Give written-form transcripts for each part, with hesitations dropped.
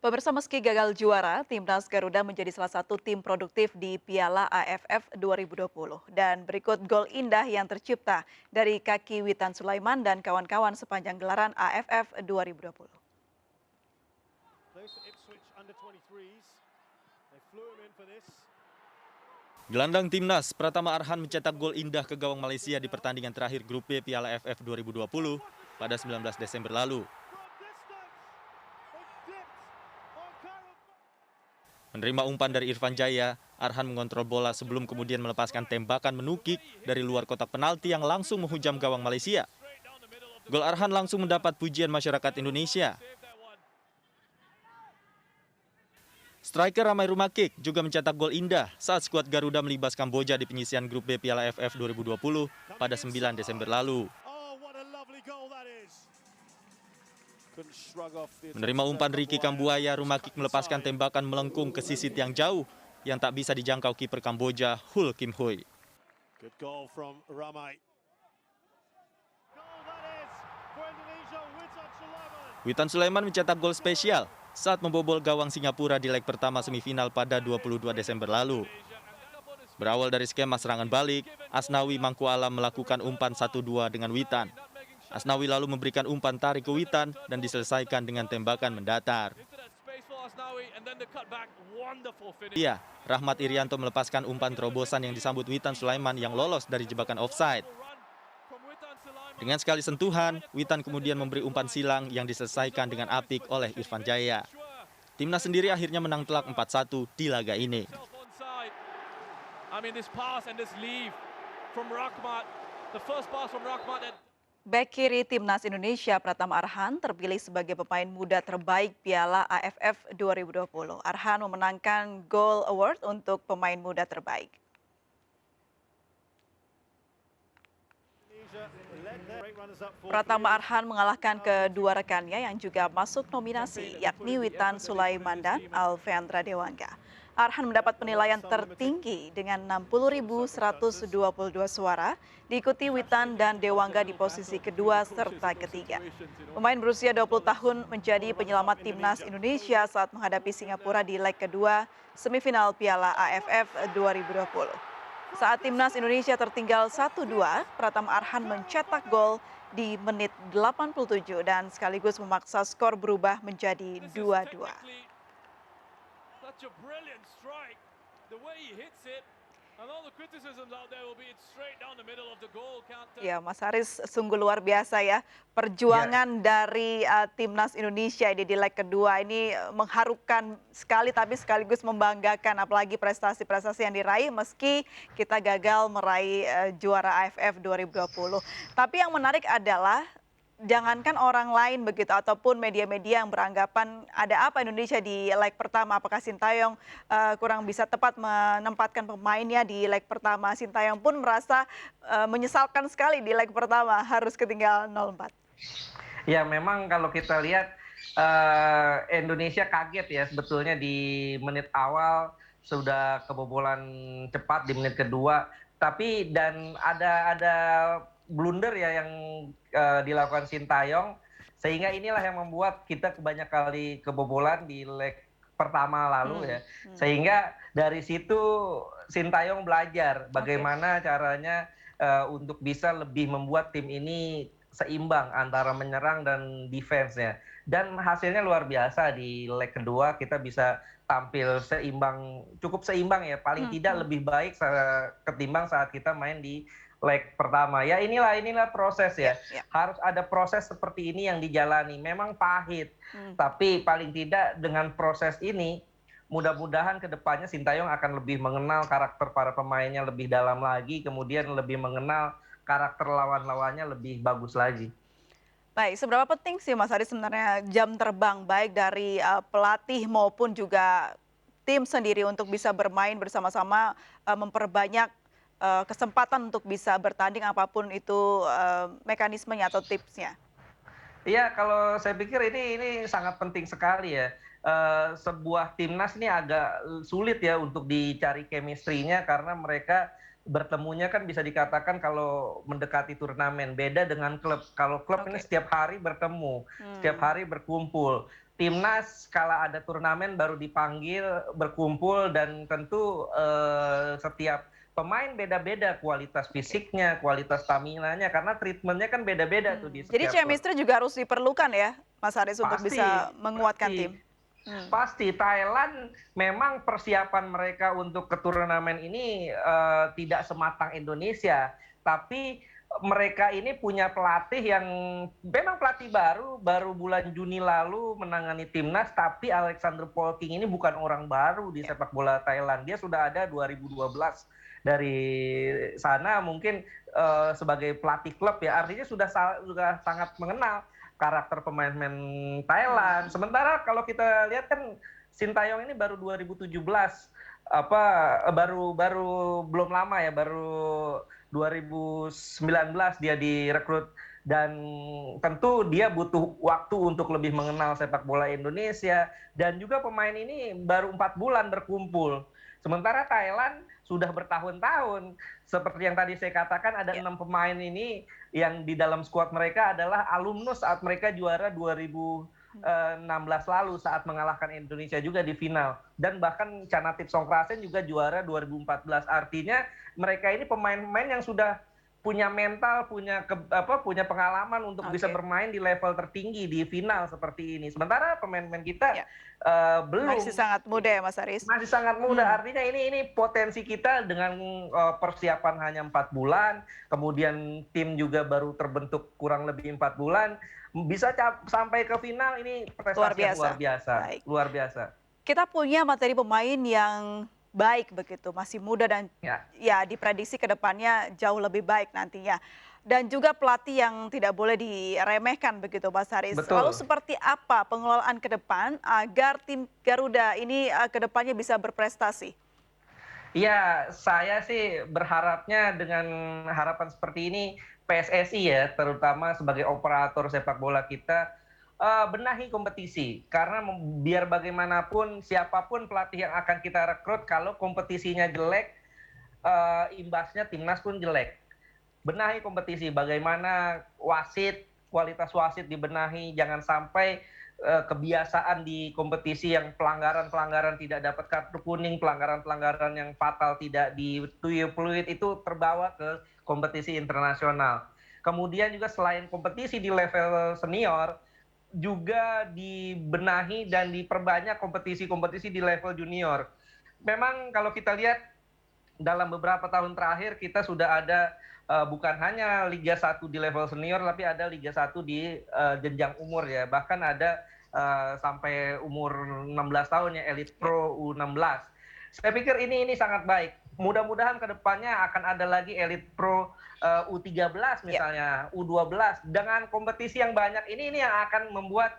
Pemirsa meski gagal juara, Timnas Garuda menjadi salah satu tim produktif di Piala AFF 2020. Dan berikut gol indah yang tercipta dari kaki Witan Sulaiman dan kawan-kawan sepanjang gelaran AFF 2020. Gelandang Timnas, Pratama Arhan mencetak gol indah ke gawang Malaysia di pertandingan terakhir Grup B Piala AFF 2020 pada 19 Desember lalu. Menerima umpan dari Irfan Jaya, Arhan mengontrol bola sebelum kemudian melepaskan tembakan menukik dari luar kotak penalti yang langsung menghujam gawang Malaysia. Gol Arhan langsung mendapat pujian masyarakat Indonesia. Striker Ramai Rumakik juga mencetak gol indah saat skuad Garuda melibas Kamboja di penyisian Grup B Piala AFF 2020 pada 9 Desember lalu. Menerima umpan Ricky Kambuaya, Rumakik melepaskan tembakan melengkung ke sisi tiang jauh yang tak bisa dijangkau kiper Kamboja, Hul Kim Hui. Witan Sulaiman mencetak gol spesial saat membobol gawang Singapura di leg pertama semifinal pada 22 Desember lalu. Berawal dari skema serangan balik, Asnawi Mangkualam melakukan umpan 1-2 dengan Witan. Asnawi lalu memberikan umpan tarik ke Witan dan diselesaikan dengan tembakan mendatar. Iya, Rahmat Irianto melepaskan umpan terobosan yang disambut Witan Sulaiman yang lolos dari jebakan offside. Dengan sekali sentuhan, Witan kemudian memberi umpan silang yang diselesaikan dengan apik oleh Irfan Jaya. Timnas sendiri akhirnya menang telak 4-1 di laga ini. Bek kiri Timnas Indonesia Pratama Arhan terpilih sebagai pemain muda terbaik Piala AFF 2020. Arhan memenangkan Goal Award untuk pemain muda terbaik. Pratama Arhan mengalahkan kedua rekannya yang juga masuk nominasi, yakni Witan Sulaiman dan Alfeandra Dewangga. Arhan mendapat penilaian tertinggi dengan 60.122 suara, diikuti Witan dan Dewangga di posisi kedua serta ketiga. Pemain berusia 20 tahun menjadi penyelamat Timnas Indonesia saat menghadapi Singapura di leg kedua semifinal Piala AFF 2020. Saat Timnas Indonesia tertinggal 1-2, Pratama Arhan mencetak gol di menit 87 dan sekaligus memaksa skor berubah menjadi 2-2. Ya, Mas Haris sungguh luar biasa ya. Perjuangan dari Timnas Indonesia ini di leg kedua ini mengharukan sekali tapi sekaligus membanggakan apalagi prestasi-prestasi yang diraih meski kita gagal meraih juara AFF 2020. Tapi yang menarik adalah jangankan orang lain begitu ataupun media-media yang beranggapan ada apa Indonesia di leg pertama, apakah Sintayong kurang bisa tepat menempatkan pemainnya di leg pertama. Sintayong pun merasa menyesalkan sekali di leg pertama harus ketinggalan 0-4. Ya memang kalau kita lihat Indonesia kaget ya sebetulnya di menit awal sudah kebobolan cepat di menit kedua. Tapi dan ada blunder ya yang dilakukan Sintayong sehingga inilah yang membuat kita banyak kali kebobolan di leg pertama lalu ya. Sehingga dari situ Sintayong belajar bagaimana caranya untuk bisa lebih membuat tim ini seimbang antara menyerang dan defense ya. Dan hasilnya luar biasa di leg kedua kita bisa tampil seimbang, cukup seimbang ya, paling tidak lebih baik ketimbang saat kita main di leg pertama. Ya inilah proses ya. Harus ada proses seperti ini yang dijalani. Memang pahit, tapi paling tidak dengan proses ini mudah-mudahan ke depannya Sintayong akan lebih mengenal karakter para pemainnya lebih dalam lagi, kemudian lebih mengenal karakter lawan-lawannya lebih bagus lagi. Baik, seberapa penting sih Mas Haris sebenarnya jam terbang baik dari pelatih maupun juga tim sendiri untuk bisa bermain bersama-sama memperbanyak kesempatan untuk bisa bertanding apapun itu mekanismenya atau tipsnya? Iya, kalau saya pikir ini sangat penting sekali ya. Sebuah timnas ini agak sulit ya untuk dicari chemistry-nya karena mereka bertemunya kan bisa dikatakan kalau mendekati turnamen. Beda dengan klub. Kalau klub ini setiap hari bertemu, setiap hari berkumpul. timnas kala ada turnamen baru dipanggil, berkumpul, dan tentu setiap pemain beda-beda kualitas fisiknya, kualitas stamina-nya, karena treatmentnya kan beda-beda tuh di Jadi setiap klub. chemistry juga harus diperlukan ya, Mas Haris, untuk bisa menguatkan tim. Pasti Thailand memang persiapan mereka untuk ke turnamen ini tidak sematang Indonesia, tapi mereka ini punya pelatih yang memang pelatih baru bulan Juni lalu menangani timnas, tapi Alexander Polking ini bukan orang baru di sepak bola Thailand. Dia sudah ada 2012 dari sana, mungkin sebagai pelatih klub ya, artinya sudah sangat mengenal karakter pemain-pemain Thailand. Sementara kalau kita lihat kan Sintayong ini baru 2017, baru belum lama ya, baru 2019 dia direkrut, dan tentu dia butuh waktu untuk lebih mengenal sepak bola Indonesia, dan juga pemain ini baru 4 bulan berkumpul. Sementara Thailand sudah bertahun-tahun. Seperti yang tadi saya katakan, ada 6 pemain ini yang di dalam skuad mereka adalah alumnus saat mereka juara 2016 lalu saat mengalahkan Indonesia juga di final. Dan bahkan Chanatip Songkrasin juga juara 2014. Artinya mereka ini pemain-pemain yang sudah punya mental, punya pengalaman untuk bisa bermain di level tertinggi di final seperti ini. Sementara pemain-pemain kita belum. Masih sangat muda ya, Mas Haris? Masih sangat muda. Artinya ini potensi kita dengan persiapan hanya 4 bulan, kemudian tim juga baru terbentuk kurang lebih 4 bulan, bisa sampai ke final, ini prestasi yang luar biasa. Luar biasa. Kita punya materi pemain yang baik begitu, masih muda dan ya diprediksi ke depannya jauh lebih baik nantinya. Dan juga pelatih yang tidak boleh diremehkan begitu, Mas Haris. Betul. Lalu seperti apa pengelolaan ke depan agar tim Garuda ini ke depannya bisa berprestasi? Ya, saya sih berharapnya dengan harapan seperti ini PSSI ya, terutama sebagai operator sepak bola kita, benahi kompetisi, karena biar bagaimanapun siapapun pelatih yang akan kita rekrut, kalau kompetisinya jelek, imbasnya timnas pun jelek. Benahi kompetisi, bagaimana wasit, kualitas wasit dibenahi, jangan sampai kebiasaan di kompetisi yang pelanggaran-pelanggaran tidak dapat kartu kuning, pelanggaran-pelanggaran yang fatal tidak dituyul peluit itu terbawa ke kompetisi internasional. Kemudian juga selain kompetisi di level senior, juga dibenahi dan diperbanyak kompetisi-kompetisi di level junior. Memang kalau kita lihat dalam beberapa tahun terakhir kita sudah ada bukan hanya Liga 1 di level senior, tapi ada Liga 1 di jenjang umur ya. Bahkan ada sampai umur 16 tahun ya, Elite Pro U16. Saya pikir ini sangat baik. Mudah-mudahan ke depannya akan ada lagi Elite Pro U13 misalnya, U12. Dengan kompetisi yang banyak ini yang akan membuat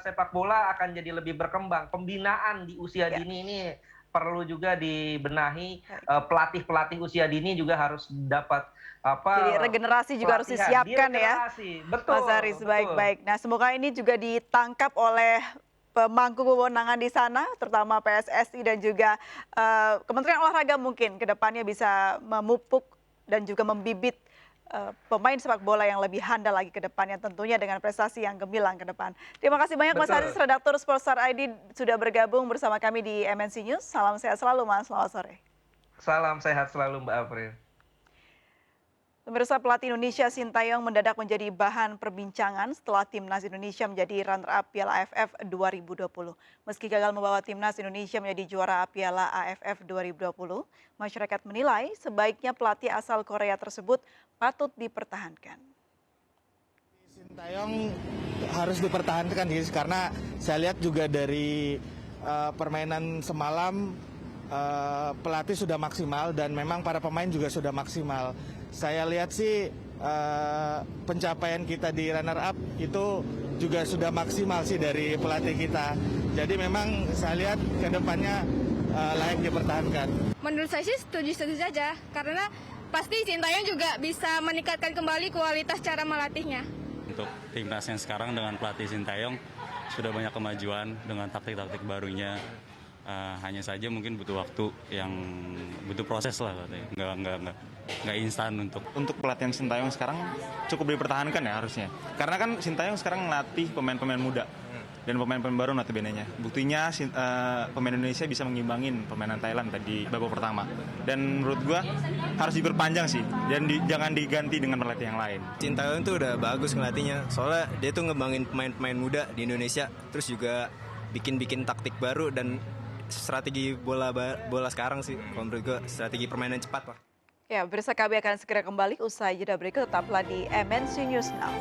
sepak bola akan jadi lebih berkembang. Pembinaan di usia dini ini perlu juga dibenahi. Pelatih-pelatih usia dini juga harus dapat jadi regenerasi juga harus disiapkan ya. Betul. Mas Haris, baik-baik. Nah, semoga ini juga ditangkap oleh pemangku wewenangan di sana, terutama PSSI dan juga Kementerian Olahraga mungkin ke depannya bisa memupuk dan juga membibit pemain sepak bola yang lebih handal lagi ke depannya, tentunya dengan prestasi yang gemilang ke depan. Terima kasih banyak Mas Haris, redaktur Sportstar ID sudah bergabung bersama kami di MNC News. Salam sehat selalu Mas, selamat sore. Salam sehat selalu Mbak April. Pemirsa, pelatih Indonesia Sintayong mendadak menjadi bahan perbincangan setelah timnas Indonesia menjadi runner-up Piala AFF 2020. Meski gagal membawa timnas Indonesia menjadi juara Piala AFF 2020, masyarakat menilai sebaiknya pelatih asal Korea tersebut patut dipertahankan. Sintayong harus dipertahankan karena saya lihat juga dari permainan semalam pelatih sudah maksimal dan memang para pemain juga sudah maksimal. Saya lihat sih pencapaian kita di runner up itu juga sudah maksimal sih dari pelatih kita. Jadi memang saya lihat ke depannya layak dipertahankan. Menurut saya sih setuju-setuju saja karena pasti Sintayong juga bisa meningkatkan kembali kualitas cara melatihnya. Untuk timnas yang sekarang dengan pelatih Sintayong sudah banyak kemajuan dengan taktik-taktik barunya. Hanya saja mungkin butuh waktu yang butuh proses lah katanya. Nggak instan untuk pelatihan Sintayong sekarang cukup dipertahankan ya harusnya. Karena kan Sintayong sekarang ngelatih pemain-pemain muda. dan pemain-pemain baru notabene-nya. Buktinya pemain Indonesia bisa mengimbangin permainan Thailand tadi babak pertama. Dan menurut gua harus diperpanjang sih, dan jangan diganti dengan pelatih yang lain. Sintayong tuh udah bagus ngelatihnya, soalnya dia tuh ngembangin pemain-pemain muda di Indonesia, terus juga bikin taktik baru dan strategi bola sekarang sih, kalau menurut gue strategi permainan cepat lah. Ya, Pemirsa, kami akan segera kembali usai jeda berikut, tetaplah di MNC News Now.